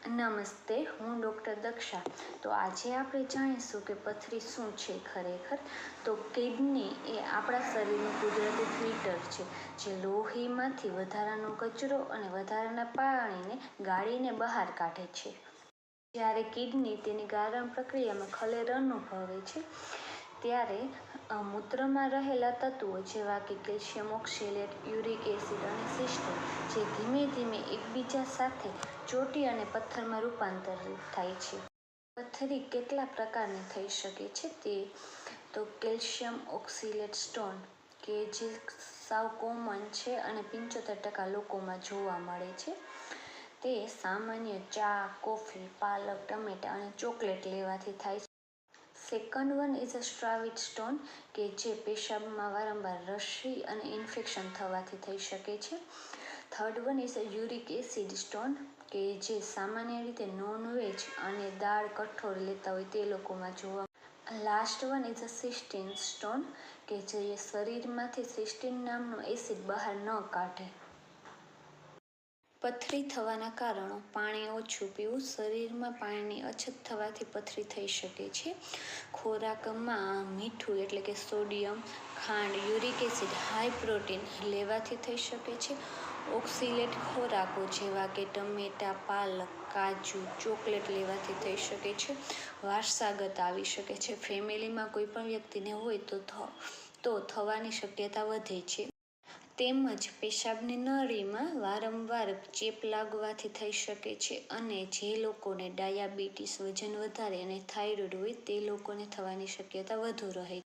નમસ્તે, હું ડૉક્ટર દક્ષા. તો આજે આપણે જાણીશું કે પથરી શું છે ખરેખર. તો કિડની એ આપણા શરીરનું કુદરતી ફિલ્ટર છે, જે લોહીમાંથી વધારાનો કચરો અને વધારાના પાણીને ગાળીને બહાર કાઢે છે. જ્યારે કિડની તેની ગાળણ પ્રક્રિયામાં ખલેલ અનુભવે છે, ત્યારે મૂત્રમાં રહેલા તત્વો જેવા કે કેલ્શિયમ ઓક્સેલેટ, યુરિક એસિડ અને સિસ્ટીન, જે ધીમે ધીમે એકબીજા સાથે ચોંટી અને પથ્થરમાં રૂપાંતરિત થાય છે. પથરી કેટલા પ્રકારની થઈ શકે છે તો કેલ્શિયમ ઓક્સેલેટ સ્ટોન, કે જે સાવ કોમન છે અને 75% લોકોમાં જોવા મળે છે. તે સામાન્ય ચા, કોફી, પાલક, ટમેટા અને ચોકલેટ લેવાથી થાય છે. Second one is a struvite stone, કે જે પેશાબમાં વારંવાર રસી અને ઇન્ફેક્શન થવાથી થઈ શકે છે. Third one is a uric acid stone, કે જે સામાન્ય રીતે નોનવેજ અને દાળ કઠોળ લેતા હોય તે લોકોમાં જોવા મળે. Last one is a cysteine stone, કે જે શરીરમાંથી સિસ્ટીન નામનો એસિડ બહાર ન કાઢે. પથરી થવાના કારણો: પાણી ઓછું પીવું: શરીરમાં પાણીની અછત થવાથી પથરી થઈ શકે છે. ખોરાકમાં મીઠું એટલે કે સોડિયમ, ખાંડ, યુરિક એસિડ, હાઈ પ્રોટીન લેવાથી થઈ શકે છે. ઓક્સેલેટ ખોરાકો જેવા કે ટમેટા, પાલક, કાજુ, ચોકલેટ લેવાથી થઈ શકે છે. વારસાગત આવી શકે છે: ફેમિલીમાં કોઈ પણ વ્યક્તિને હોય તો થવાની શક્યતા વધે છે. તેમજ પેશાબની નળીમાં વારંવાર ચેપ લાગવાથી થઈ શકે છે. અને જે લોકોને ડાયાબિટીસ, વજન વધારે અને થાઇરોઇડ હોય તે લોકોને થવાની શક્યતા વધુ રહે છે.